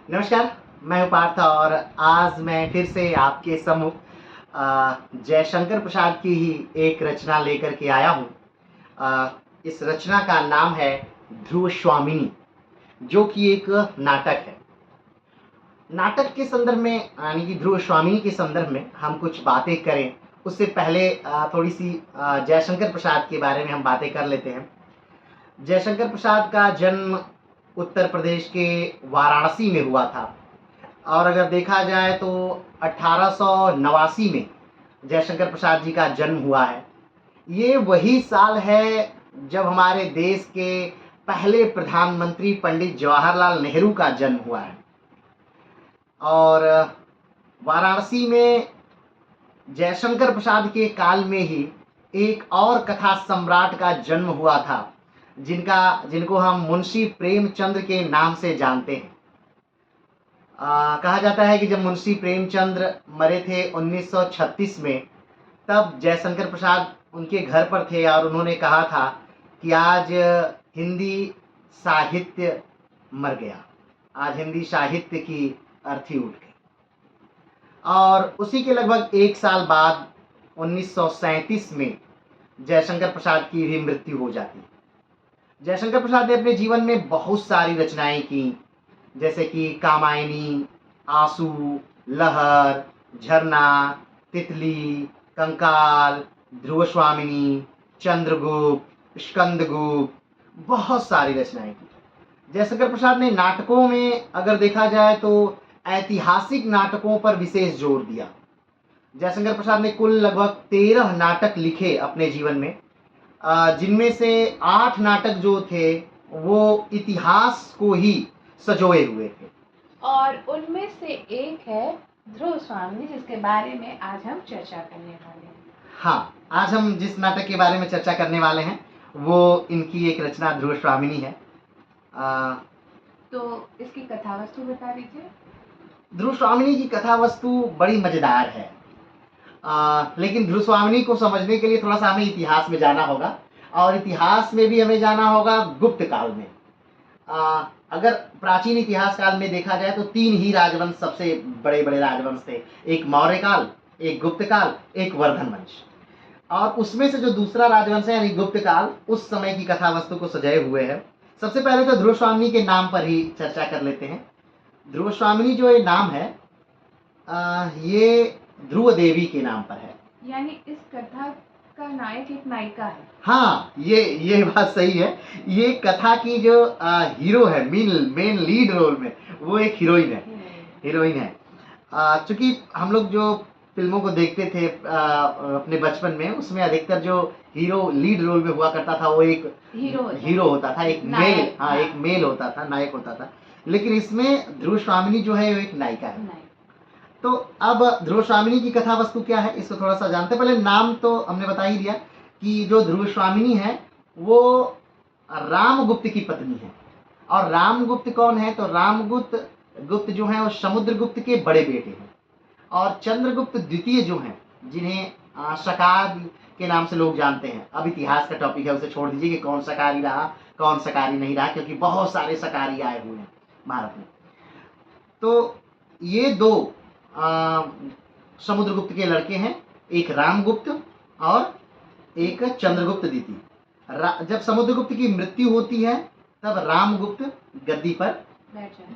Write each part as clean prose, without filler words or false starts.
नमस्कार, मैं हूँ पार्थ और आज मैं फिर से आपके सम्मुख जयशंकर प्रसाद की ही एक रचना लेकर के आया हूँ। इस रचना का नाम है ध्रुव स्वामिनी, जो कि एक नाटक है। नाटक के संदर्भ में यानी कि ध्रुव स्वामिनी के संदर्भ में हम कुछ बातें करें, उससे पहले थोड़ी सी जयशंकर प्रसाद के बारे में हम बातें कर लेते हैं। जयशंकर प्रसाद का जन्म उत्तर प्रदेश के वाराणसी में हुआ था और अगर देखा जाए तो 1889 में जयशंकर प्रसाद जी का जन्म हुआ है। ये वही साल है जब हमारे देश के पहले प्रधानमंत्री पंडित जवाहरलाल नेहरू का जन्म हुआ है। और वाराणसी में जयशंकर प्रसाद के काल में ही एक और कथा सम्राट का जन्म हुआ था, जिनको हम मुंशी प्रेमचंद के नाम से जानते हैं। कहा जाता है कि जब मुंशी प्रेमचंद मरे थे 1936 में, तब जयशंकर प्रसाद उनके घर पर थे और उन्होंने कहा था कि आज हिंदी साहित्य मर गया, आज हिंदी साहित्य की अर्थी उठ गई। और उसी के लगभग एक साल बाद 1937 में जयशंकर प्रसाद की भी मृत्यु हो जाती है। जयशंकर प्रसाद ने अपने जीवन में बहुत सारी रचनाएं की, जैसे कि कामायनी, आंसू, लहर, झरना, तितली, कंकाल, ध्रुव स्वामिनी, चंद्रगुप्त, स्कंदगुप्त, बहुत सारी रचनाएं की। जयशंकर प्रसाद ने नाटकों में अगर देखा जाए तो ऐतिहासिक नाटकों पर विशेष जोर दिया। जयशंकर प्रसाद ने कुल लगभग 13 नाटक लिखे अपने जीवन में, जिनमें से 8 नाटक जो थे वो इतिहास को ही सजोए हुए थे। और उनमें से एक है ध्रुव स्वामिनी, जिसके बारे में आज हम चर्चा करने वाले हैं। हाँ, आज हम जिस नाटक के बारे में चर्चा करने वाले हैं वो इनकी एक रचना ध्रुव स्वामिनी है। तो इसकी कथा वस्तु बता दीजिए। ध्रुव स्वामिनी की कथा वस्तु बड़ी मजेदार है, लेकिन ध्रुव स्वामिनी को समझने के लिए थोड़ा सा हमें इतिहास में जाना होगा, और इतिहास में भी हमें जाना होगा गुप्त काल में। अगर प्राचीन इतिहास काल में देखा जाए तो 3 ही राजवंश सबसे बड़े बड़े राजवंश थे, एक मौर्य काल, एक गुप्त काल, एक वर्धन वंश। और उसमें से जो दूसरा राजवंश है यानी गुप्त काल, उस समय की कथा वस्तु को सजाए हुए है। सबसे पहले तो ध्रुव स्वामिनी के नाम पर ही चर्चा कर लेते हैं। ध्रुव स्वामिनी जो ये नाम है, ये ध्रुव देवी के नाम पर है। यानी इस कथा का नायक एक नायिका है। हाँ, ये बात सही है। ये कथा की जो हीरो है, मेन लीड रोल में, वो एक हीरोइन है। चूंकि हम लोग जो फिल्मों को देखते थे अपने बचपन में, उसमें अधिकतर जो हीरो लीड रोल में हुआ करता था वो एक हीरो होता था, एक मेल होता था, नायक होता था। लेकिन इसमें ध्रुव स्वामिनी जो है वो एक नायिका है। तो अब ध्रुव स्वामिनी की कथा वस्तु क्या है, इसको थोड़ा सा जानते। पहले नाम तो हमने बता ही दिया कि जो ध्रुव स्वामिनी है वो रामगुप्त की पत्नी है। और रामगुप्त कौन है, तो रामगुप्त जो है वो समुद्रगुप्त के बड़े बेटे हैं। और चंद्रगुप्त द्वितीय जो हैं, जिन्हें शकार के नाम से लोग जानते हैं। अब इतिहास का टॉपिक है, उसे छोड़ दीजिए कि कौन शकारी रहा कौन शकारी नहीं रहा, क्योंकि बहुत सारे शकारी आए हुए हैं भारत में। तो ये 2 समुद्रगुप्त के लड़के हैं, एक रामगुप्त और एक चंद्रगुप्त द्वितीय। जब समुद्रगुप्त की मृत्यु होती है तब रामगुप्त गद्दी पर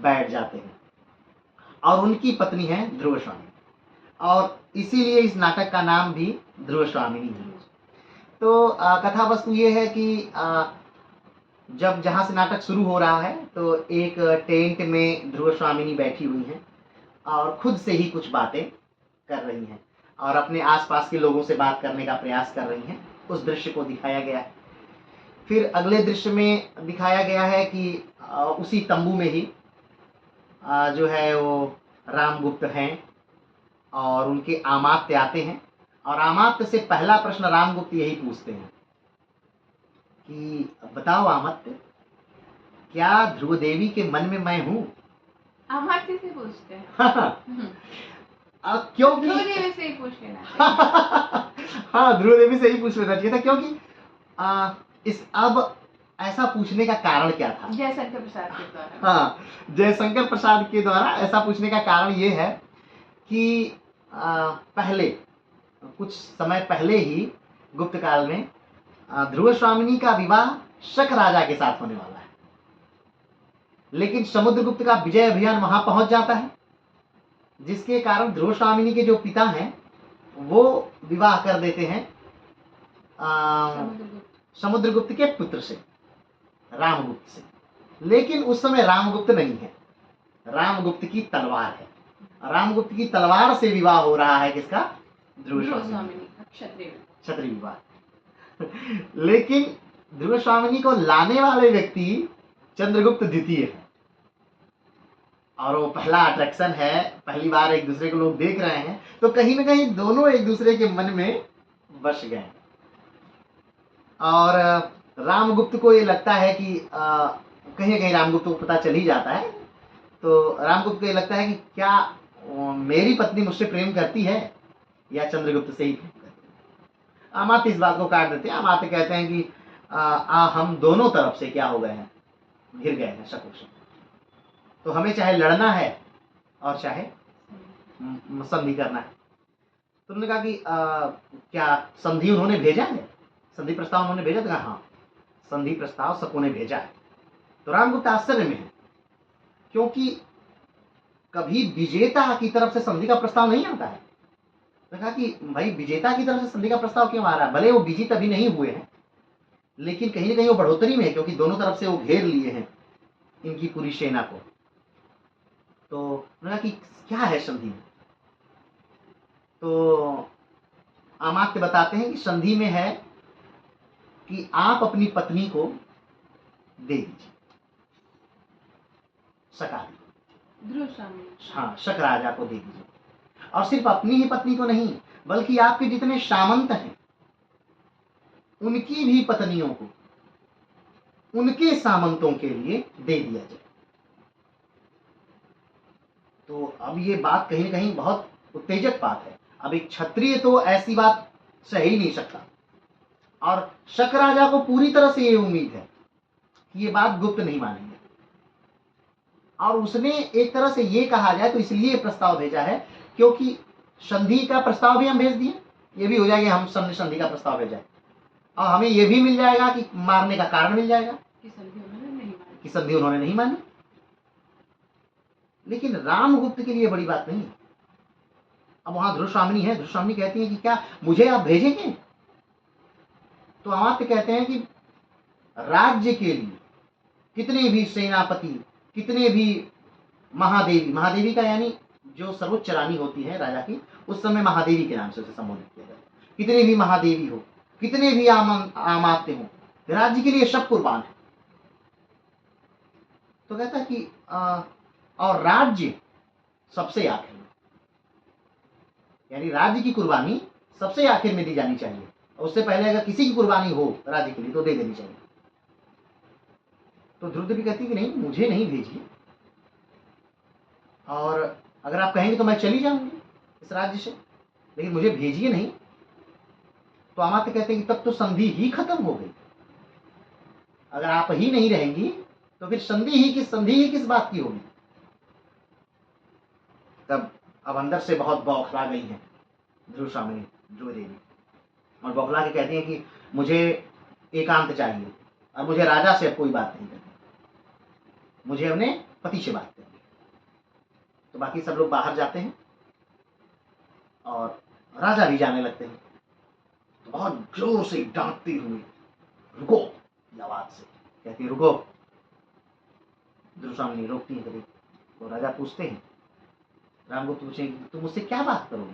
बैठ जाते हैं और उनकी पत्नी है ध्रुव स्वामिनी, और इसीलिए इस नाटक का नाम भी ध्रुव स्वामिनी है। तो कथा वस्तु ये है कि जब जहाँ से नाटक शुरू हो रहा है तो एक टेंट में ध्रुव स्वामिनी बैठी हुई हैं और खुद से ही कुछ बातें कर रही हैं और अपने आसपास के लोगों से बात करने का प्रयास कर रही हैं। उस दृश्य को दिखाया गया है। फिर अगले दृश्य में दिखाया गया है कि उसी तंबू में ही जो है वो रामगुप्त हैं और उनके आमात्य आते हैं। और आमात्य से पहला प्रश्न रामगुप्त यही पूछते हैं कि बताओ आमात्य, क्या ध्रुव देवी के मन में मैं हूँ? अमात्य से पूछते हैं। क्योंकि ध्रुव देवी से ही पूछ लेना चाहिए। हाँ, ध्रुव देवी से ही पूछ लेना चाहिए था, क्योंकि अब ऐसा पूछने का कारण क्या था? जयशंकर प्रसाद के द्वारा। हाँ, जयशंकर प्रसाद के द्वारा ऐसा पूछने का कारण ये है कि पहले कुछ समय पहले ही गुप्त काल में ध्रुव स्वामिनी का विवाह शक राजा के साथ होने वाला है, लेकिन समुद्रगुप्त का विजय अभियान वहां पहुंच जाता है, जिसके कारण ध्रुव स्वामिनी के जो पिता हैं वो विवाह कर देते हैं समुद्रगुप्त के पुत्र से, रामगुप्त से। लेकिन उस समय रामगुप्त नहीं है, रामगुप्त की तलवार है। रामगुप्त की तलवार से विवाह हो रहा है किसका? ध्रुव स्वामिनी, क्षत्रिय विवाह। लेकिन ध्रुव स्वामिनी को लाने वाले व्यक्ति चंद्रगुप्त द्वितीय है, और वो पहला अट्रैक्शन है, पहली बार एक दूसरे को लोग देख रहे हैं, तो कहीं ना कहीं दोनों एक दूसरे के मन में बस गए। और रामगुप्त को ये लगता है कि कहीं ना कहीं रामगुप्त को पता चल ही जाता है, तो रामगुप्त को ये लगता है कि क्या मेरी पत्नी मुझसे प्रेम करती है या चंद्रगुप्त से ही प्रेम करती है। अमात्य इस बात को काट देते हैं। अमात्य कहते हैं कि हम दोनों तरफ से क्या हो गए हैं, घिर गए हैं शक, तो हमें चाहे लड़ना है और चाहे संधि करना है। तो उन्होंने कहा कि क्या संधि उन्होंने भेजा है, संधि प्रस्ताव उन्होंने भेजा? तो हाँ, संधि प्रस्ताव शकों ने भेजा है। तो रामगुप्त आश्चर्य में है, क्योंकि कभी विजेता की तरफ से संधि का प्रस्ताव नहीं आता है। तो कहा कि भाई विजेता की तरफ से संधि का प्रस्ताव क्यों आ रहा है? भले वो विजित अभी नहीं हुए हैं, लेकिन कहीं ना कहीं वो बढ़ोतरी में है, क्योंकि दोनों तरफ से वो घेर लिए हैं इनकी पूरी सेना को। तो उन्होंने कहा कि क्या है संधि में? तो अमात्य बताते हैं कि संधि में है कि आप अपनी पत्नी को दे दीजिए, सकाली, हाँ, शक राजा को दे दीजिए। और सिर्फ अपनी ही पत्नी को नहीं, बल्कि आपके जितने सामंत हैं उनकी भी पत्नियों को उनके सामंतों के लिए दे दिया जाए। तो अब ये बात कहीं ना कहीं बहुत उत्तेजक बात है। अब एक क्षत्रिय तो ऐसी बात सह ही नहीं सकता, और शक राजा को पूरी तरह से ये उम्मीद है कि ये बात गुप्त नहीं मानेंगे, और उसने एक तरह से ये कहा जाए तो इसलिए प्रस्ताव भेजा है क्योंकि संधि का प्रस्ताव भी हम भेज दिए, ये भी हो जाएगा हम संधि का प्रस्ताव भेजा है, और हमें ये भी मिल जाएगा कि मारने का कारण मिल जाएगा कि संधि उन्होंने नहीं मानी। लेकिन रामगुप्त के लिए बड़ी बात नहीं है। अब वहां ध्रुव स्वामिनी है, ध्रुव स्वामिनी कहती है कि क्या मुझे आप भेजेंगे? तो अमात्य कहते हैं कि राज्य के लिए कितने भी सेनापति, कितने भी महादेवी, महादेवी का यानी जो सर्वोच्च रानी होती है राजा की, उस समय महादेवी के नाम से उसे संबोधित किया जाता है, कितने भी महादेवी हो, कितने भी अमात्य हो, राज्य के लिए सब कुर्बान है। तो कहता है कि और राज्य सबसे आखिर में, यानी राज्य की कुर्बानी सबसे आखिर में दी जानी चाहिए, उससे पहले अगर किसी की कुर्बानी हो राज्य के लिए तो दे देनी चाहिए। तो ध्रुवदेवी कहती है कि नहीं, मुझे नहीं भेजिए, और अगर आप कहेंगे तो मैं चली जाऊंगी इस राज्य से, लेकिन मुझे भेजिए नहीं। तो अमात्य कहते हैं कि तब तो संधि ही खत्म हो गई। अगर आप ही नहीं रहेंगी तो फिर संधि ही किस बात की होगी? तब अब अंदर से बहुत बौखला गई है ध्रुव स्वामिनी, ध्रुव देवी, और बौखला के कहती हैं कि मुझे एकांत चाहिए, और मुझे राजा से अब कोई बात नहीं करनी, मुझे अपने पति से बात करनी। तो बाकी सब लोग बाहर जाते हैं और राजा भी जाने लगते हैं। तो बहुत जोर से डांटती हुई रुको की आवाज से कहती है रुको। ध्रुव स्वामिनी रोकती है कभी। तो राजा पूछते हैं, रामगुप्त पूछे तुम मुझसे क्या बात करोगे?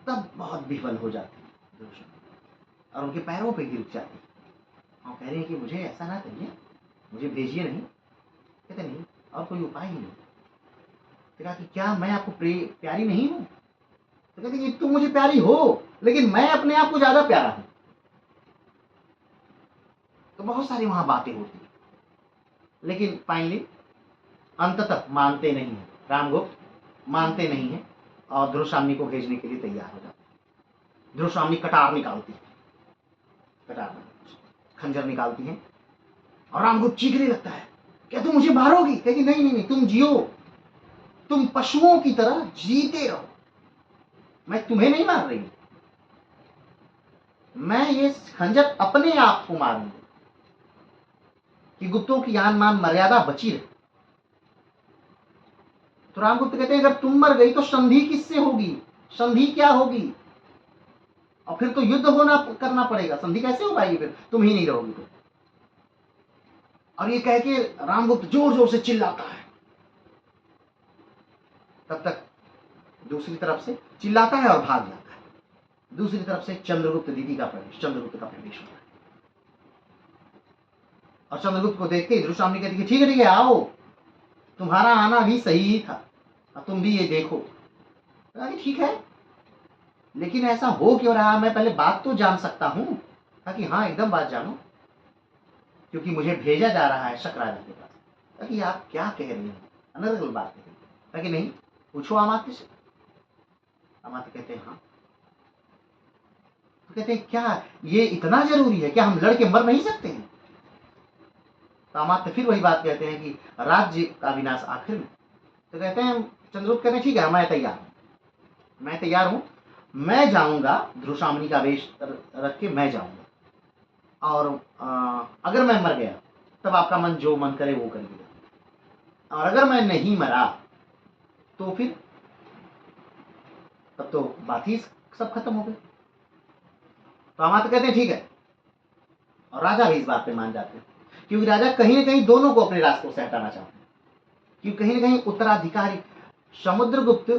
तब बहुत विफल हो जाती है और उनके पैरों पे गिर जाती है और कह रहे हैं कि मुझे ऐसा ना करिए, मुझे भेजिए नहीं। कहते नहीं, और कोई उपाय ही नहीं। तो कहा कि क्या मैं आपको प्यारी नहीं हूं? तो कहते कि तुम मुझे प्यारी हो, लेकिन मैं अपने आप को ज्यादा प्यारा हूं। तो बहुत सारी वहां बातें होती है, लेकिन फाइनली अंततः मानते नहीं है, रामगुप्त मानते नहीं है और ध्रुव स्वामिनी को भेजने के लिए तैयार हो जाते हैं। ध्रुव स्वामिनी कटार निकालती है, कटार खंजर निकालती हैं और रामगुप्त चीखने लगता है, क्या तुम मुझे मारोगी? कहेगी नहीं नहीं नहीं, तुम जियो, तुम पशुओं की तरह जीते रहो, मैं तुम्हें नहीं मार रही, मैं ये खंजर अपने आप को मारूंगी कि गुप्तों की आन मान मर्यादा बची रहे। तो रामगुप्त कहते हैं अगर तुम मर गई तो संधि किससे होगी? संधि क्या होगी? और फिर तो युद्ध होना करना पड़ेगा, संधि कैसे हो पाएगी फिर तुम ही नहीं रहोगी तो। और ये कह के रामगुप्त जोर जोर से चिल्लाता है। तब तक दूसरी तरफ से चिल्लाता है और भाग जाता है। दूसरी तरफ से चंद्रगुप्त चंद्रगुप्त का प्रवेश होता है। और चंद्रगुप्त को देखते ही ध्रुवस्वामिनी कहती है ठीक है आओ, तुम्हारा आना भी सही ही था, और तुम भी ये देखो। ठीक है, लेकिन ऐसा हो क्यों रहा, मैं पहले बात तो जान सकता हूं। ताकि हाँ एकदम बात जानो, क्योंकि मुझे भेजा जा रहा है शक राजा के पास। ताकि आप क्या कह रही हैं, अनर्गल बात कह रही है। ताकि नहीं, पूछो अमात्य से। अमात्य कहते हैं हाँ। तो कहते हैं क्या ये इतना जरूरी है, क्या हम लड़के मर नहीं सकते हैं? तो अमात्य फिर वही बात कहते हैं कि राज्य का विनाश आखिर में। तो कहते हैं चंद्रगुप्त कहते हैं ठीक है मैं तैयार हूं, मैं जाऊंगा, ध्रुवस्वामिनी का वेश रख के मैं जाऊंगा, और अगर मैं मर गया तब आपका मन जो मन करे वो करिएगा, और अगर मैं नहीं मरा तो फिर तब तो बात ही सब खत्म हो गई। तो अमात्य कहते हैं ठीक है, और राजा भी इस बात पे मान जाते हैं, क्योंकि राजा कहीं ना कहीं दोनों को अपने रास्तों से हटाना चाहते हैं। क्योंकि कहीं ना कहीं उत्तराधिकारी समुद्रगुप्त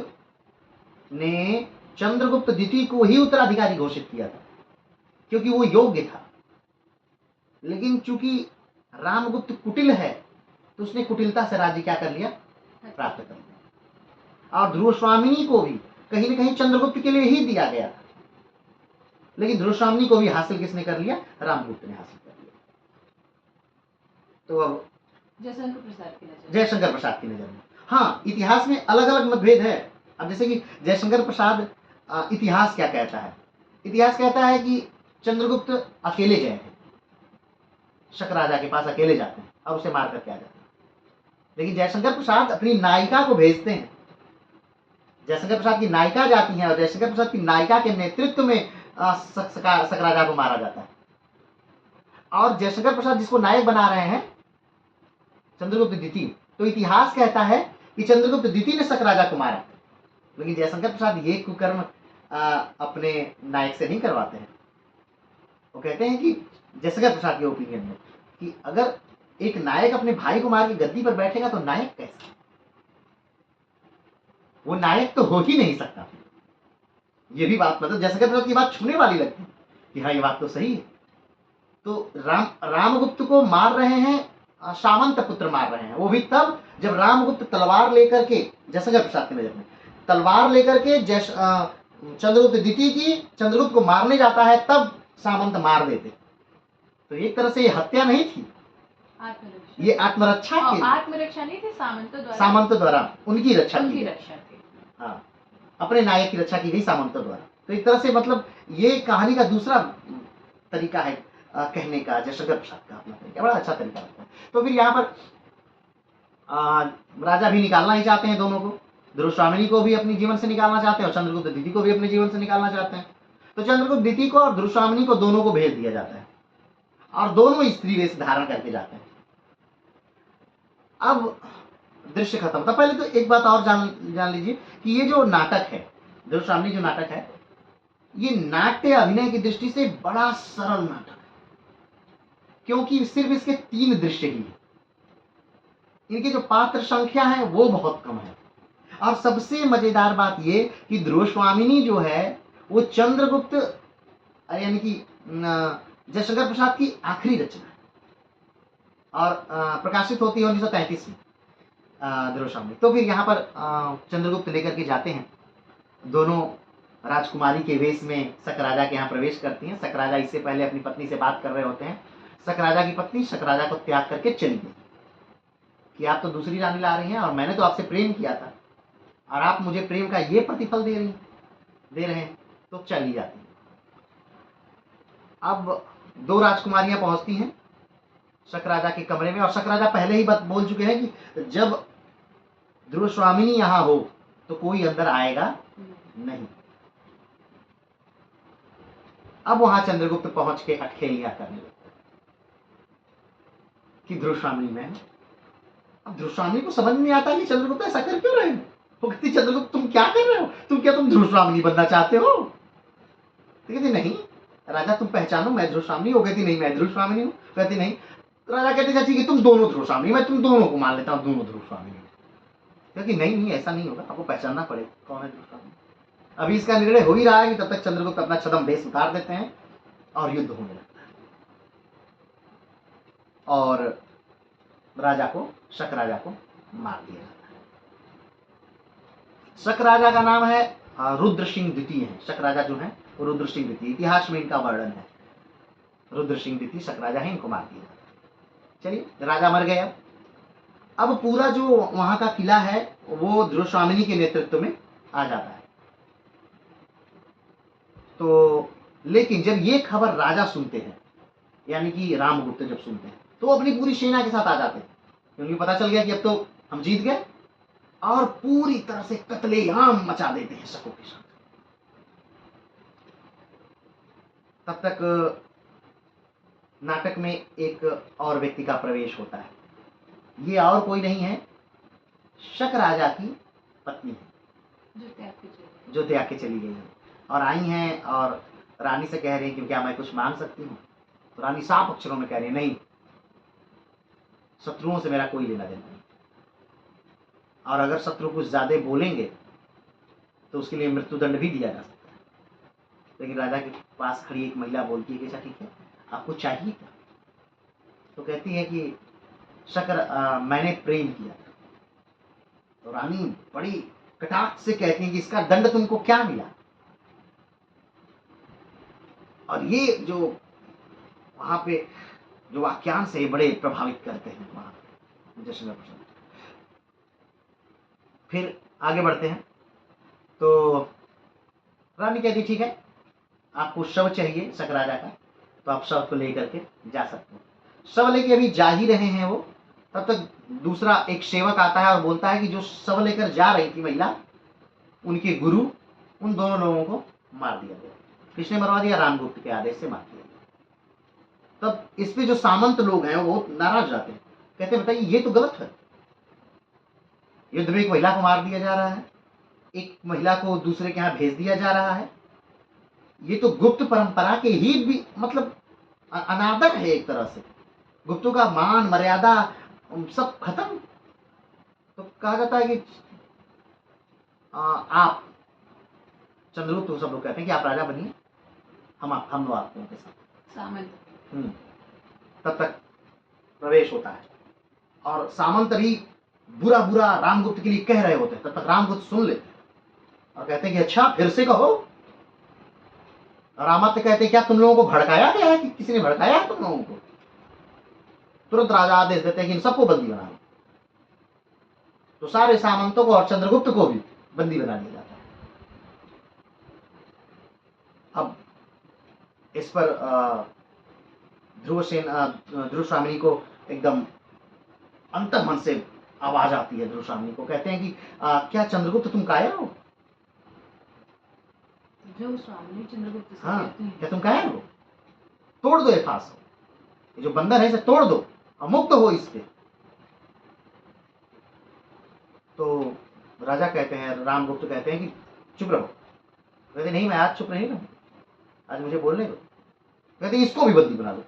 ने चंद्रगुप्त द्वितीय को ही उत्तराधिकारी घोषित किया था, क्योंकि वो योग्य था। लेकिन चूंकि रामगुप्त कुटिल है, तो उसने कुटिलता से राज्य क्या कर लिया, प्राप्त कर लिया। और ध्रुवस्वामिनी को भी कहीं ना कहीं चंद्रगुप्त के लिए ही दिया गया था, लेकिन ध्रुवस्वामिनी को भी हासिल किसने कर लिया, रामगुप्त ने हासिल कर लिया। तो अब जयशंकर प्रसाद की नजर में हाँ, इतिहास में अलग अलग मतभेद है। अब जैसे कि जयशंकर प्रसाद इतिहास क्या कहता है, इतिहास कहता है कि चंद्रगुप्त अकेले गए थे, शक राजा के पास अकेले जाते हैं और उसे मार करके आ जाते हैं। लेकिन जयशंकर प्रसाद अपनी नायिका को भेजते हैं, जयशंकर प्रसाद की नायिका जाती है और जयशंकर प्रसाद की नायिका के नेतृत्व में शक राजा को मारा जाता है। और जयशंकर प्रसाद जिसको नायक बना रहे हैं चंद्रगुप्त द्वितीय, तो इतिहास कहता है कि चंद्रगुप्त द्वितीय ने शक राजा को मारा। लेकिन जयशंकर प्रसाद ये कुकर्म अपने नायक से नहीं करवाते हैं। वो कहते हैं कि जयशंकर प्रसाद के ओपिनियन में कि अगर एक नायक अपने भाई को मार के गद्दी पर बैठेगा तो नायक कैसे, वो नायक तो हो ही नहीं सकता। ये भी बात मतलब जयशंकर प्रसाद की बात छूने वाली लगती है कि हाँ ये बात तो सही है। तो रामगुप्त को मार रहे हैं, सामंत पुत्र मार रहे हैं, वो भी तब जब रामगुप्त तलवार लेकर के, जयशंकर प्रसाद की नजर में तलवार लेकर के चंद्रगुप्त द्वितीय की चंद्रगुप्त को मारने जाता है, तब सामंत मार देते। तो एक तरह से ये हत्या नहीं थी, ये आत्मरक्षा की, आत्मरक्षा नहीं थी, सामंत द्वारा उनकी रक्षा की। हाँ, अपने नायक की रक्षा की गई सामंतों द्वारा। तो एक तरह से मतलब ये कहानी का दूसरा तरीका है कहने का, जयशंकर प्रसाद का अपना तरीका, बड़ा अच्छा तरीका लगता है। तो फिर यहाँ पर राजा भी निकालना ही चाहते हैं दोनों को, ध्रुवस्वामिनी को भी अपने जीवन से निकालना चाहते हैं और चंद्रगुप्त द्वितीय को भी अपने जीवन से निकालना चाहते हैं। तो चंद्रगुप्त द्वितीय को और ध्रुवस्वामिनी को दोनों को भेज दिया जाता है और दोनों स्त्री वेश धारण करके जाते हैं। अब दृश्य खत्म था। पहले तो एक बात और जान लीजिए कि ये जो नाटक है, ध्रुवस्वामिनी जो नाटक है, ये नाट्य अभिनय की दृष्टि से बड़ा सरल नाटक है, क्योंकि सिर्फ इसके 3 दृश्य ही है। इनकी जो पात्र संख्या है वो बहुत कम है। और सबसे मजेदार बात ये कि ध्रुवस्वामिनी जो है वो चंद्रगुप्त यानी कि जयशंकर प्रसाद की आखिरी रचना है और प्रकाशित होती है 1933 में ध्रुवस्वामिनी। तो फिर यहाँ पर चंद्रगुप्त लेकर के जाते हैं, दोनों राजकुमारी के वेश में शक राजा के यहाँ प्रवेश करती हैं। शक राजा इससे पहले अपनी पत्नी से बात कर रहे होते हैं। शक राजा की पत्नी शक राजा को त्याग करके चली गई कि आप तो दूसरी रानी ला रही हैं और मैंने तो आपसे प्रेम किया था और आप मुझे प्रेम का ये प्रतिफल दे रहे हैं, तो चली जाती है। अब दो राजकुमारियां पहुंचती हैं शक राजा के कमरे में, और शक राजा पहले ही बात बोल चुके हैं कि जब ध्रुव स्वामिनी यहां हो तो कोई अंदर आएगा नहीं। अब वहां चंद्रगुप्त पहुंच के अटखेलियां करने लगे कि ध्रुव स्वामिनी में है। अब ध्रुव स्वामिनी को समझ नहीं आता कि चंद्रगुप्त ऐसा कर क्यों रहे हैं। वो कहती चंद्रगुप्त तुम क्या कर रहे हो, तुम ध्रुव स्वामिनी बनना चाहते हो। तो कहती नहीं राजा तुम पहचानो मैं ध्रुव स्वामिनी। वो कहती नहीं मैं ध्रुव स्वामिनी हूँ। कहती नहीं। राजा कहते अच्छा ठीक है तुम दोनों ध्रुव स्वामिनी, मैं तुम दोनों को मान लेता हूँ दोनों ध्रुव स्वामिनी। क्योंकि नहीं नहीं ऐसा नहीं होगा, आपको पहचानना पड़ेगा कौन है ध्रुव स्वामिनी। अभी इसका निर्णय हो ही रहा है कि तब तक चंद्रगुप्त अपना छद्म भेष उतार देते हैं और युद्ध होने लगता है, और राजा को शक राजा को मार दिया जाता है। शक राजा का नाम है रुद्र सिंह द्वितीय है। शक राजा जो है वो रुद्र सिंह द्वितीय, इतिहास में इनका वर्णन है। रुद्र सिंह द्वितीय शक राजा है, इनको मार दिया जाता है। चलिए राजा मर गए। अब पूरा जो वहां का किला है वो ध्रुव स्वामिनी के नेतृत्व में आ जाता है। तो लेकिन जब ये खबर राजा सुनते हैं, यानी कि रामगुप्त जब सुनते हैं, तो अपनी पूरी सेना के साथ आ जाते हैं, क्योंकि पता चल गया कि अब तो हम जीत गए, और पूरी तरह से कत्लेआम मचा देते हैं शकों के साथ। तब तक नाटक में एक और व्यक्ति का प्रवेश होता है। ये और कोई नहीं है, शक राजा की पत्नी है, जो त्याग के चली गई है, और आई हैं और रानी से कह रही है कि क्या मैं कुछ मांग सकती हूँ। तो रानी साफ अक्षरों में कह रही है नहीं, शत्रुओं से मेरा कोई लेना देना नहीं, और अगर शत्रु कुछ ज्यादा बोलेंगे तो उसके लिए मृत्युदंड भी दिया जा सकता है। लेकिन राजा के पास खड़ी एक महिला बोलती है कि अच्छा ठीक है आपको चाहिए क्या। तो कहती है कि मैंने प्रेम किया था। तो रानी बड़ी कटाक्ष से कहती है कि इसका दंड तुमको क्या मिला। और ये जो वहां पे जो वाक्यांश है बड़े प्रभावित करते हैं वहां जश्न प्रसन्न। फिर आगे बढ़ते हैं तो रानी कहती ठीक है आपको शव चाहिए शक राजा का, तो आप शव को लेकर के जा सकते हो। शव लेके अभी जा ही रहे हैं वो, तब तक दूसरा एक सेवक आता है और बोलता है कि जो शव लेकर जा रही थी महिला, उनके गुरु, उन दोनों लोगों को मार दिया गया। किसने मरवा दिया? रामगुप्त के आदेश से मार दिया गया। तब इस पे जो सामंत लोग हैं वो नाराज जाते हैं, कहते हैं बताइए ये तो गलत है, युद्ध में एक महिला को मार दिया जा रहा है, एक महिला को दूसरे के यहाँ भेज दिया जा रहा है, ये तो गुप्त परंपरा के ही भी मतलब अनादर है एक तरह से, गुप्तों का मान मर्यादा सब खत्म। तो कहा जाता है कि आप चंद्रगुप्त सब लोग कहते हैं कि आप राजा बनिए, हम लोग आपको उनके साथ सामंत। तब तक प्रवेश होता है और सामंत भी बुरा बुरा रामगुप्त के लिए कह रहे होते हैं। तब तक रामगुप्त सुन लेते हैं और कहते हैं कि अच्छा फिर से कहो। रामात्य कहते हैं क्या तुम लोगों को भड़काया गया है कि किसी ने भड़काया है तुम लोगों को? तुरंत राजा आदेश देते हैं कि इन सबको बंदी बना लो। तो सारे सामंतों को और चंद्रगुप्त को भी बंदी बना दिया जाता है। अब इस पर ध्रुव स्वामिनी को एकदम अंतर्मन से आवाज आती है। ध्रुव स्वामिनी को कहते हैं कि क्या चंद्रगुप्त तुम कायर हो? ध्रुव स्वामिनी चंद्रगुप्त से हाँ, कहते हैं क्या तुम कायर हो? तोड़ दो ये फांस, ये जो बंधन है इसे तोड़ दो और मुक्त हो इससे। तो राजा कहते हैं, रामगुप्त कहते हैं कि चुप रहो। कहते नहीं मैं आज चुप नहीं रहूं, आज मुझे बोलने दो। कहते इसको भी बंदी बना दो।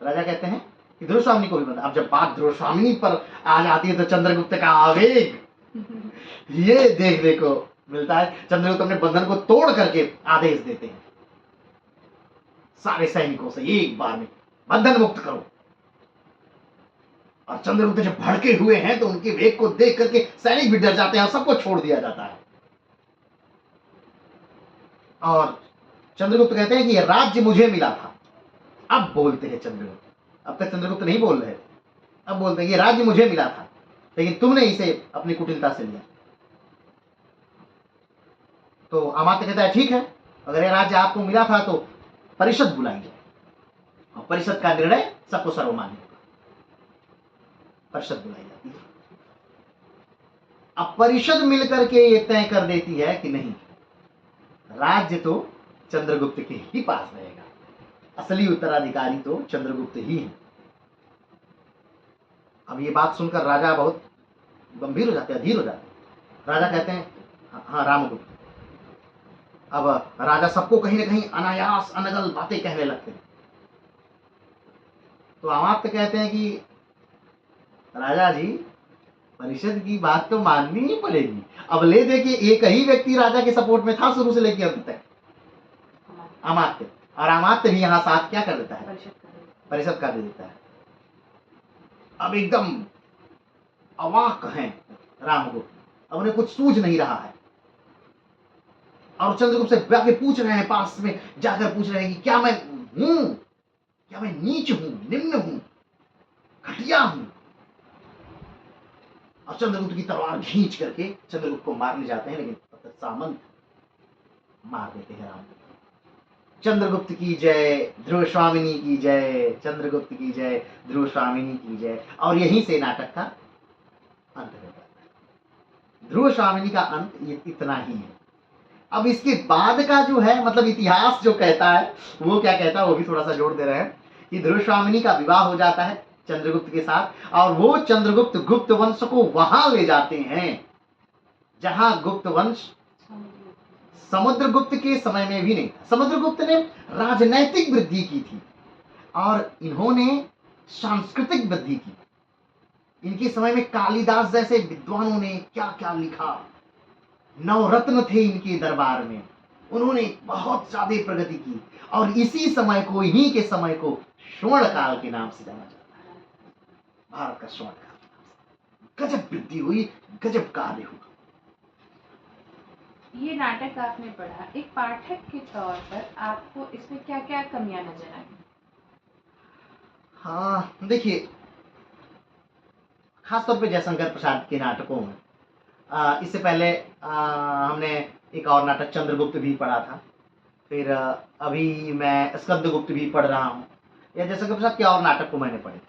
राजा कहते हैं कि ध्रुव स्वामिनी को भी बंदा। अब जब बात ध्रुव स्वामिनी पर आ जाती है तो चंद्रगुप्त का आवेग ये देखने को मिलता है। चंद्रगुप्त अपने बंधन को तोड़ करके आदेश देते हैं सारे सैनिकों से एक बार में बंधन मुक्त करो। और चंद्रगुप्त जब भड़के हुए हैं तो उनके वेग को देख करके सैनिक भी डर जाते हैं और सबको छोड़ दिया जाता है। और चंद्रगुप्त कहते हैं कि यह राज्य मुझे मिला था। अब बोलते हैं चंद्रगुप्त, अब तक चंद्रगुप्त नहीं बोल रहे, अब बोलते हैं ये राज्य मुझे मिला था लेकिन तुमने इसे अपनी कुटिलता से लिया। तो अमात्य कहता है ठीक है, अगर यह राज्य आपको मिला था तो परिषद बुलाई जाए। और परिषद का निर्णय सबको सर्वमान्य होगा, परिषद बुलाई जाती है। अब परिषद मिलकर के ये तय कर देती है कि नहीं, राज्य तो चंद्रगुप्त के ही पास रहेगा, असली उत्तराधिकारी तो चंद्रगुप्त ही है। अब ये बात सुनकर राजा बहुत गंभीर हो जाते हैं, अधीर हो जाते हैं। राजा कहते हैं हाँ रामगुप्त। अब राजा सबको कहीं ना कहीं अनायास अनगल बातें कहने लगते हैं। तो अमात्य कहते हैं कि राजा जी, परिषद की बात तो माननी ही पड़ेगी। अब ले दे कि एक ही व्यक्ति राजा के सपोर्ट में था शुरू से लेकर अंत तक, अमात्य। और अमात्य भी यहाँ साथ क्या कर देता है, परिषद कर देता है। अब एकदम अवाक हैं रामगुप्त, अब उन्हें कुछ सूझ नहीं रहा है। और चंद्रगुप्त से जाके पूछ रहे हैं, पास में जाकर पूछ रहे हैं कि क्या मैं हूं, क्या मैं नीच हूं, निम्न हूं, घटिया हूं। और चंद्रगुप्त की तलवार खींच करके चंद्रगुप्त को मारने जाते हैं, लेकिन सामंत मार देते हैं रामगुप्त। चंद्रगुप्त की जय, ध्रुव स्वामिनी की जय, चंद्रगुप्त की जय, ध्रुव स्वामिनी की जय। और यहीं से नाटक का अंत हो जाता है। ध्रुव स्वामिनी का अंत ये इतना ही है। अब इसके बाद का जो है, मतलब इतिहास जो कहता है, वो क्या कहता है वो भी थोड़ा सा जोड़ दे रहे हैं कि ध्रुव स्वामिनी का विवाह हो जाता है चंद्रगुप्त के साथ, और वो चंद्रगुप्त गुप्त वंश को वहां ले जाते हैं जहां गुप्त वंश समुद्रगुप्त के समय में भी नहीं था। समुद्रगुप्त ने राजनैतिक वृद्धि की थी और इन्होंने सांस्कृतिक वृद्धि की। इनके समय में कालिदास जैसे विद्वानों ने क्या क्या लिखा, नवरत्न थे इनके दरबार में, उन्होंने बहुत ज्यादा प्रगति की। और इसी समय को, इन्हीं के समय को स्वर्ण काल के नाम से जाना जाता है, भारत का स्वर्ण काल। गजब वृद्धि हुई, गजब कार्य हुआ। ये नाटक आपने पढ़ा, एक पाठक के तौर पर आपको इसमें क्या क्या कमियां नजर आई? हाँ देखिए, खासतौर पे जयशंकर प्रसाद के नाटकों में इससे पहले हमने एक और नाटक चंद्रगुप्त भी पढ़ा था, फिर अभी मैं स्कंदगुप्त भी पढ़ रहा हूँ, या जयशंकर प्रसाद के और नाटक को मैंने पढ़े।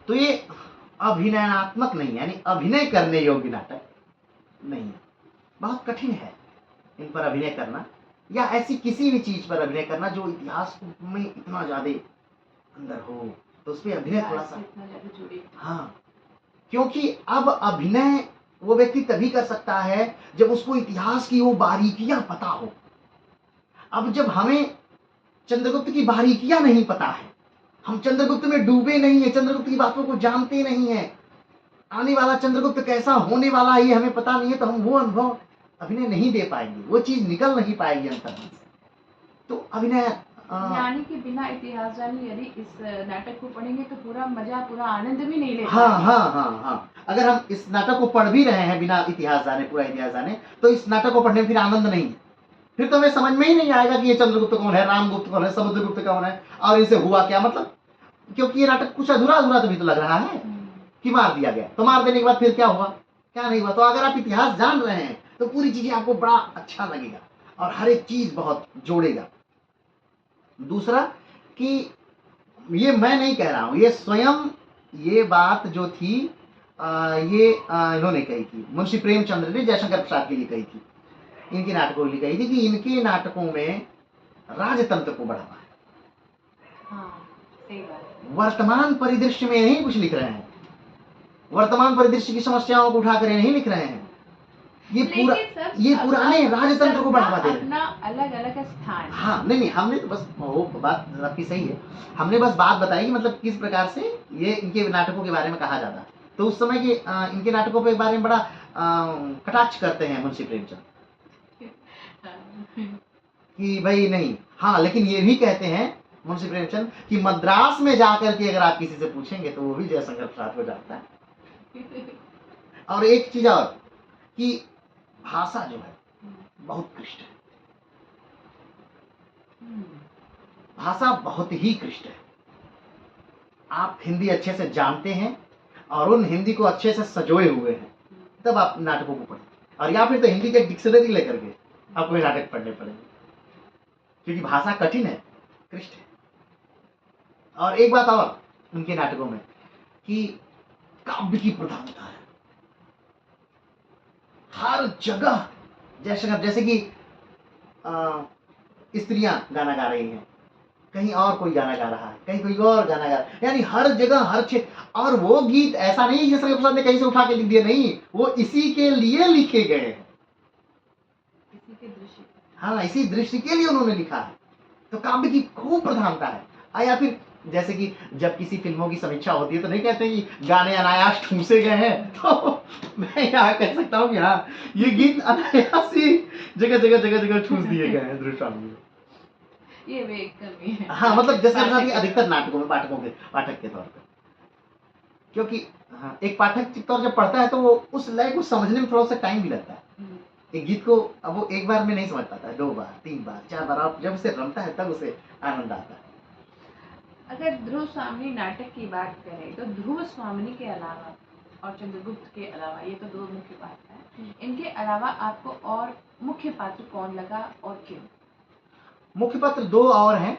तो ये अभिनयात्मक नहीं है, यानी अभिनय करने योग्य नाटक नहीं है। बहुत कठिन है इन पर अभिनय करना, या ऐसी किसी भी चीज पर अभिनय करना जो इतिहास में इतना ज्यादा अंदर हो, तो उसमें अभिनय थोड़ा सा, हाँ, क्योंकि अब अभिनय वो व्यक्ति तभी कर सकता है जब उसको इतिहास की वो बारीकियां पता हो। अब जब हमें चंद्रगुप्त की बारीकियां नहीं पता है, हम चंद्रगुप्त में डूबे नहीं है, चंद्रगुप्त की बातों को जानते नहीं है, आने वाला चंद्रगुप्त कैसा होने वाला है ये हमें पता नहीं है, तो हम वो अनुभव अभिनय नहीं दे पाएंगे, वो चीज निकल नहीं पाएगी अंतर से। तो अभिनय यानी कि बिना इतिहास जाने यदि इस नाटक को पढ़ेंगे तो पूरा मजा, पूरा आनंद भी नहीं ले हाँ हाँ हाँ हाँ, अगर हम इस नाटक को पढ़ भी रहे हैं बिना इतिहास जाने, पूरा इतिहास जाने, तो इस नाटक को पढ़ने में फिर आनंद नहीं है। फिर तो हमें समझ में ही नहीं आएगा कि ये चंद्रगुप्त कौन है, रामगुप्त कौन है, समुद्रगुप्त कौन है, और इनसे हुआ क्या, मतलब क्योंकि ये नाटक कुछ अधूरा अधूरा तो भी तो लग रहा है कि मार दिया गया, तो मार देने के बाद फिर क्या हुआ, क्या नहीं हुआ। तो अगर आप इतिहास जान रहे हैं तो पूरी चीजें आपको बड़ा अच्छा लगेगा और हर एक चीज बहुत जोड़ेगा। दूसरा कि ये मैं नहीं कह रहा हूं, ये स्वयं ये बात जो थी ये इन्होंने कही थी, मुंशी प्रेमचंद्र ने जयशंकर प्रसाद के लिए कही थी, इनके नाटकों के लिए कही थी कि इनके नाटकों में राजतंत्र को बढ़ावा है। हाँ, सही बात है। वर्तमान परिदृश्य में नहीं कुछ लिख रहे हैं, वर्तमान परिदृश्य की समस्याओं को उठाकर नहीं लिख रहे हैं, ये पूरा, ये पुराने राजतंत्र को बढ़ावा दे रहे हैं, अपना अलग अलग स्थान। हाँ नहीं, हमने तो बस वो बात आपकी सही है, हमने बस बात बताई कि मतलब किस प्रकार से ये इनके नाटकों के बारे में कहा जाता है। तो उस समय के इनके नाटकों के बारे में बड़ा कटाक्ष करते हैं मुंशी प्रेमचंद कि भाई नहीं, हाँ, लेकिन ये भी कहते हैं मुंशी प्रेमचंद कि मद्रास में जाकर के अगर आप किसी से पूछेंगे तो वो भी जयशंकर प्रसाद को जानता है। और एक चीज और कि भाषा जो है बहुत कृष्ट है, भाषा बहुत ही कृष्ट है। आप हिंदी अच्छे से जानते हैं और उन हिंदी को अच्छे से सजोए हुए हैं तब आप नाटकों को पढ़ें, और या फिर तो हिंदी के डिक्शनरी लेकर के आपको ये नाटक पढ़ने पड़ेंगे, क्योंकि भाषा कठिन है, कृष्ट है। और एक बात और उनके नाटकों में कि काव्य की प्रधानता है हर जगह। जैसे कि स्त्रियां गाना गा रही हैं, कहीं और कोई गाना गा रहा है, कहीं कोई और गाना गा रहा है, यानी हर जगह हर क्षेत्र। और वो गीत ऐसा नहीं जैसे प्रसाद ने कहीं से उठा के लिख दिया, नहीं, वो इसी के लिए लिखे गए हैं, इसी के दृश्य हाँ, इसी दृश्य के लिए उन्होंने लिखा है। तो काव्य की खूब प्रधानता है। या फिर जैसे कि जब किसी फिल्मों की समीक्षा होती है तो नहीं कहते कि गाने अनायास ठूसे गए हैं, तो मैं यहाँ कह सकता हूँ कि हाँ, ये गीत अनायास ही जगह ठूस दिए गए हैं दृश्यामी में। ये भी एक कमी है। हाँ, मतलब जैसे पाठक के अधिकतर नाटकों में पाठक के तौर पर, क्योंकि हाँ, एक पाठक के तौर जब पढ़ता है तो वो उस लय को समझने में थोड़ा सा टाइम भी लगता है। एक गीत को अब वो एक बार में नहीं समझ पाता है, 2 बार 3 बार 4 बार, आप जब उसे रमता है तब उसे आनंद आता है। अगर ध्रुव स्वामिनी नाटक की बात करें तो ध्रुव स्वामिनी के अलावा और चंद्रगुप्त के अलावा, ये तो 2 मुख्य पात्र हैं, इनके अलावा आपको और मुख्य पात्र कौन लगा और क्यों? मुख्य पात्र 2 और हैं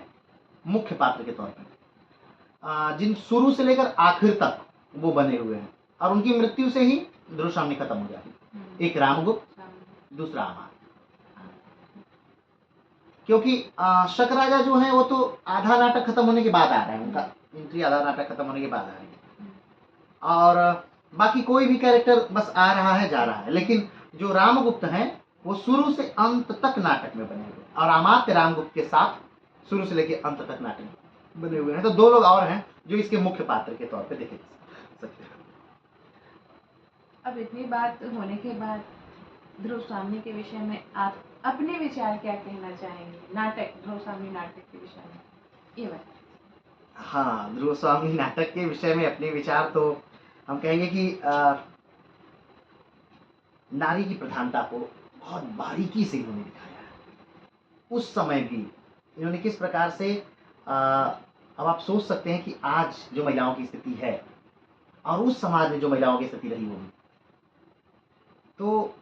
मुख्य पात्र के तौर पर, जिन शुरू से लेकर आखिर तक वो बने हुए हैं, और उनकी मृत्यु से ही ध्रुव स्वामिनी खत्म हो जाती। एक रामगुप्त, दूसरा अमात्य। क्योंकि शक राजा जो है वो तो आधा नाटक खत्म होने के बाद आ रहे हैं, उनका एंट्री आधा नाटक खत्म होने के बाद आ रही है, और बाकी कोई भी कैरेक्टर बस आ रहा है जा रहा है। लेकिन जो रामगुप्त हैं वो शुरू से अंत तक नाटक में बने हुए, और अमात्य रामगुप्त के साथ शुरू से लेकर अंत तक नाटक में बने हुए हैं। तो 2 लोग और हैं जो इसके मुख्य पात्र के तौर पे देखे सकते हैं। अब इतनी बात होने के बाद ध्रुव स्वामी के विषय में आप अपने विचार क्या कहना चाहेंगे? नाटक, ध्रुव स्वामी नाटक के विषय में ये बताइए। हाँ, ध्रुव स्वामी नाटक के विषय में अपने विचार तो हम कहेंगे कि नारी की प्रधानता को बहुत बारीकी से इन्होंने दिखाया है। उस समय भी इन्होंने किस प्रकार से अब आप सोच सकते हैं कि आज जो महिलाओं की स्थिति है और उस समाज में जो महिलाओं की स्थिति रही होगी, तो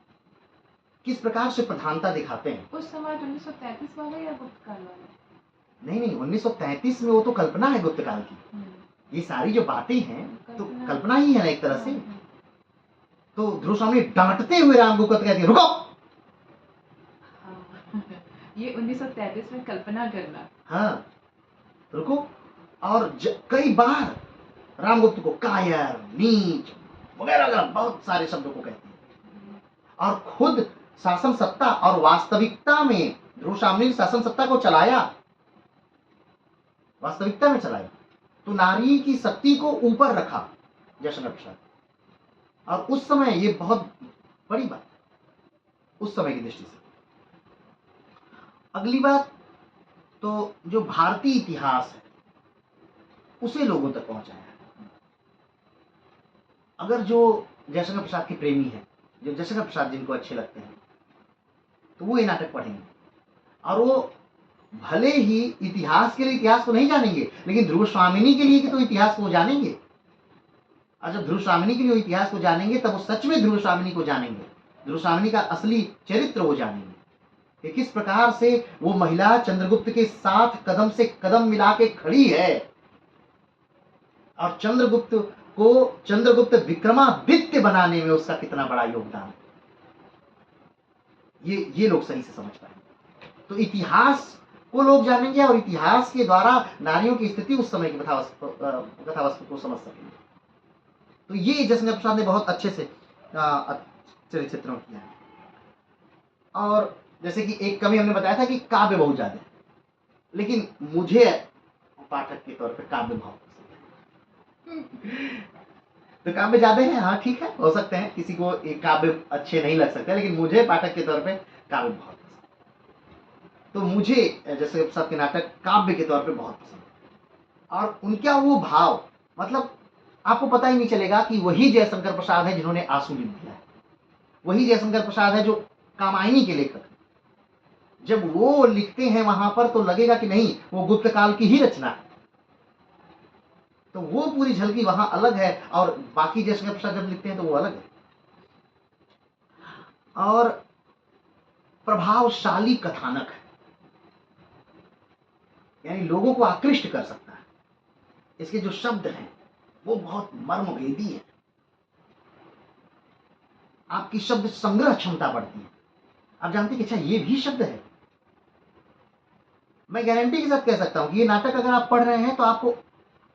किस प्रकार से प्रधानता दिखाते हैं। उस समाज 1933 वाला या गुप्त काल वाला? नहीं, 1933 में वो तो कल्पना है गुप्त काल की। ये सारी जो बातें हैं तो कल्पना ही है ना एक तरह से। तो ध्रुव स्वामी डांटते हुए रामगुप्त को कहती है, रुको। ये 1933 में कल्पना करना। हाँ, रुको। और कई बार रामगुप्त को कायर, नीच वगैरह वगैरह बहुत सारे शब्दों को कहती है, और खुद शासन सत्ता और वास्तविकता में ध्रुव स्वामी ने शासन सत्ता को चलाया, वास्तविकता में चलाया। तो नारी की शक्ति को ऊपर रखा जयशंकर प्रसाद, और उस समय ये बहुत बड़ी बात है उस समय की दृष्टि से। अगली बात तो जो भारतीय इतिहास है उसे लोगों तक पहुंचाया। अगर जो जयशंकर प्रसाद के प्रेमी हैं, जो जयशंकर प्रसाद जिनको अच्छे लगते हैं, तो वो ये नाटक पढ़ेंगे, और वो भले ही इतिहास के लिए इतिहास को नहीं जानेंगे, लेकिन ध्रुव स्वामिनी के लिए तो इतिहास को जानेंगे। और जब ध्रुव स्वामिनी के लिए इतिहास को जानेंगे तब वो सच में ध्रुव स्वामिनी को जानेंगे, ध्रुव स्वामिनी का असली चरित्र वो जानेंगे कि किस प्रकार से वो महिला चंद्रगुप्त के साथ कदम से कदम मिला के खड़ी है, और चंद्रगुप्त विक्रमादित्य बनाने में उसका कितना बड़ा योगदान है, ये लोग सही से समझ पाएंगे। तो इतिहास को लोग जानेंगे, और इतिहास के द्वारा नारियों की स्थिति उस समय की कथावस्तु को समझ सकेंगे। तो ये जयशंकर प्रसाद ने बहुत अच्छे से चरित्रों किया है। और जैसे कि एक कमी हमने बताया था कि काव्य बहुत ज्यादा है, लेकिन मुझे पाठक के तौर पर काव्य बहुत पसंद है। तो काव्य ज्यादा है, हाँ ठीक है, हो सकते हैं किसी को एक काव्य अच्छे नहीं लग सकते, लेकिन मुझे पाठक के तौर पे काव्य बहुत पसंद है। तो मुझे जयशंकर प्रसाद के नाटक काव्य के तौर पे बहुत पसंद है, और उनका वो भाव, मतलब आपको पता ही नहीं चलेगा कि वही जयशंकर प्रसाद है जिन्होंने आंसू लिख दिया है, वही जयशंकर प्रसाद है जो कामायनी के लेखक। जब वो लिखते हैं वहां पर तो लगेगा कि नहीं, वो गुप्त काल की ही रचना है। तो वो पूरी झलकी वहां अलग है, और बाकी जयशंकर प्रसाद जब लिखते हैं तो वो अलग है। और प्रभावशाली कथानक है, यानी लोगों को आकृष्ट कर सकता है। इसके जो शब्द हैं वो बहुत मर्मभेदी है। आपकी शब्द संग्रह क्षमता बढ़ती है। आप जानते हैं कि अच्छा ये भी शब्द है। मैं गारंटी के साथ कह सकता हूँ कि ये नाटक अगर आप पढ़ रहे हैं तो आपको,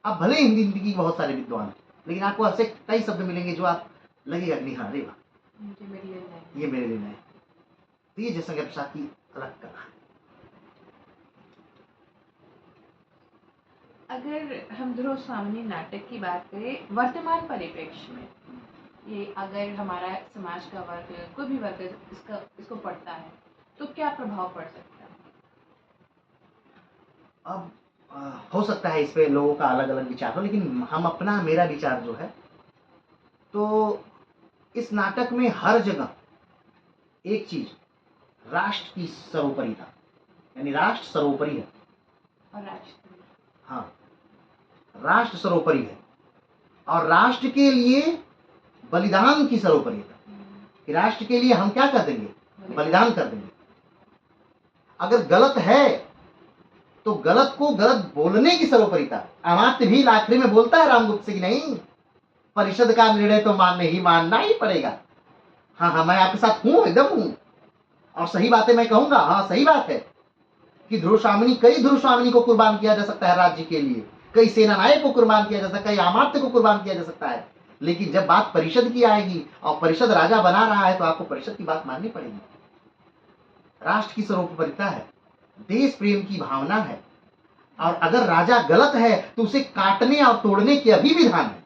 आप भले हिंदी की बहुत सारे विद्वान हैं, लेकिन आपको ऐसे कई शब्द मिलेंगे जो आप लगेगा कि नहीं, हाँ, अरे वाह, ये मेरे लिए नहीं। ये मेरे लिए नए। तो ये जयशंकर प्रसाद की अलग कला है। अगर हम ध्रुव स्वामिनी नाटक की बात करें वर्तमान परिप्रेक्ष्य में, ये अगर हमारा समाज का वर्ग, कोई भी वर्ग इसको पढ़ता है तो क्या प्रभाव पड़ सकता है? अब हो सकता है इस पे लोगों का अलग अलग विचार हो, लेकिन मेरा विचार जो है, तो इस नाटक में हर जगह एक चीज, राष्ट्र की सर्वोपरिता, यानी राष्ट्र सर्वोपरि है। और राष्ट्र, हाँ, राष्ट्र सर्वोपरि है और राष्ट्र के लिए बलिदान की सर्वोपरिता, कि राष्ट्र के लिए हम क्या कर देंगे, बलिदान कर देंगे। अगर गलत है तो गलत को गलत बोलने की सर्वोपरिता। अमात्य भी आखिरी में बोलता है रामगुप्त से कि नहीं, परिषद का निर्णय तो मानना ही पड़ेगा। हाँ, मैं आपके साथ हूं, एकदम हूं, और सही बातें मैं कहूंगा। हाँ, सही बात है कि कई ध्रुव स्वामिनी को कुर्बान किया जा सकता है राज्य के लिए, कई सेना नायक को कुर्बान किया जा सकता है, कई अमात्य को कुर्बान किया जा सकता है, लेकिन जब बात परिषद की आएगी और परिषद राजा बना रहा है तो आपको परिषद की बात माननी पड़ेगी। राष्ट्र की सर्वोपरिता है, देश प्रेम की भावना है, और अगर राजा गलत है तो उसे काटने और तोड़ने के अभी विधान है।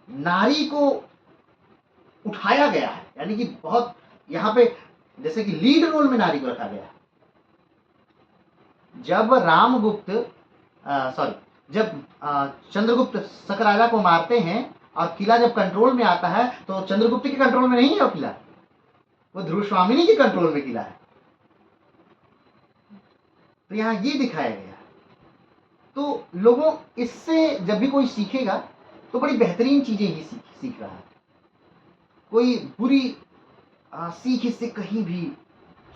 नारी को उठाया गया है, यानी कि बहुत यहाँ पे जैसे कि लीड रोल में नारी को रखा गया है। जब चंद्रगुप्त शक राजा को मारते हैं और किला जब कंट्रोल में आता है तो चंद्रगुप्त के कंट्रोल में नहीं है वो किला, वो ध्रुव स्वामिनी के कंट्रोल में किला है। तो यहाँ ये दिखाया गया है। तो लोगों इससे जब भी कोई सीखेगा तो बड़ी बेहतरीन चीजें ही सीख रहा है। कोई बुरी सीख इससे कहीं भी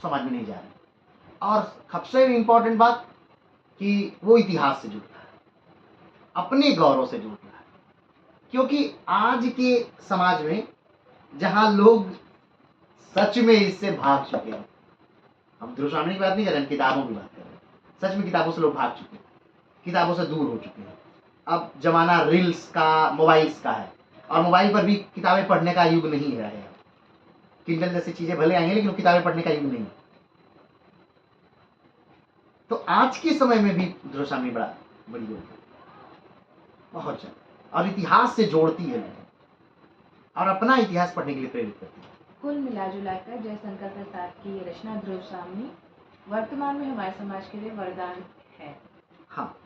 समझ में नहीं जा रही। और सबसे इंपॉर्टेंट बात कि वो इतिहास से जुड़ रहा है, अपने गौरव से जुड़ रहा है। क्योंकि आज के समाज में जहां लोग सच में इससे भाग चुके हैं, हम ध्रुव स्वामिनी की बात नहीं कर रहे हैं, किताबों की बात कर रहे हैं। सच में किताबों से लोग भाग चुके हैं, किताबों से दूर हो चुके हैं। अब जमाना रील्स का, मोबाइल्स का है, और मोबाइल पर भी किताबें पढ़ने का युग नहीं है। किंडल जैसी चीजें भले आएंगे लेकिन किताबें पढ़ने का युग नहीं है। तो आज के समय में भी ध्रुव स्वामिनी बड़ी योग है, बहुत ज्यादा, और इतिहास से जोड़ती है लोगों और अपना इतिहास पढ़ने के लिए प्रेरित करती है। कुल मिला कर जयशंकर प्रसाद की ये रचना ध्रुव स्वामिनी वर्तमान में हमारे समाज के लिए वरदान है। हाँ,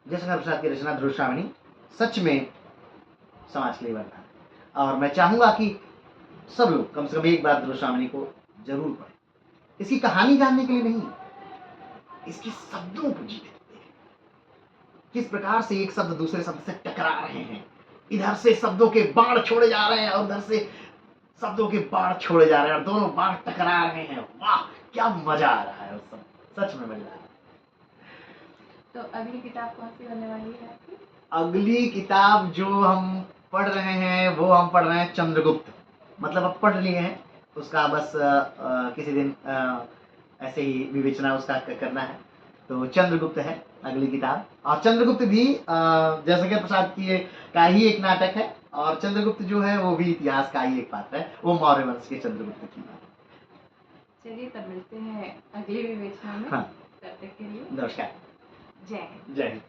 जयशंकर प्रसाद की रचना ध्रुव स्वामिनी सच में समाज के लिए वरदान है, और मैं चाहूंगा कि सब लोग कम से कम एक बार ध्रुव स्वामिनी को जरूर पढ़ें। इसकी कहानी जानने के लिए नहीं, इसके शब्दों को जीते हैं, किस प्रकार से एक शब्द दूसरे शब्द से टकरा रहे हैं। इधर से शब्दों के बाण छोड़े जा रहे हैं और उधर से शब्दों के बाण छोड़े जा रहे हैं, और दोनों बाण टकरा रहे हैं। वाह, क्या मजा आ रहा है, उस सब सच में मजा आ रहा है। तो अगली किताब कौन सी बनने वाली है आपकी? अगली किताब जो हम पढ़ रहे हैं वो हम पढ़ रहे हैं चंद्रगुप्त। मतलब अब पढ़ लिए हैं, उसका बस किसी दिन ऐसे ही विवेचना उसका करना है। तो चंद्रगुप्त है अगली किताब, और चंद्रगुप्त भी जयशंकर प्रसाद की का ही एक नाटक है, और चंद्रगुप्त जो है वो भी इतिहास का ही एक पात्र है, वो मौर्य वंश के चंद्रगुप्त की बात। चलिए तब मिलते हैं अगली विवेचना में। हाँ, तब तक के लिए नमस्कार, जय हिंद। जय हिंद।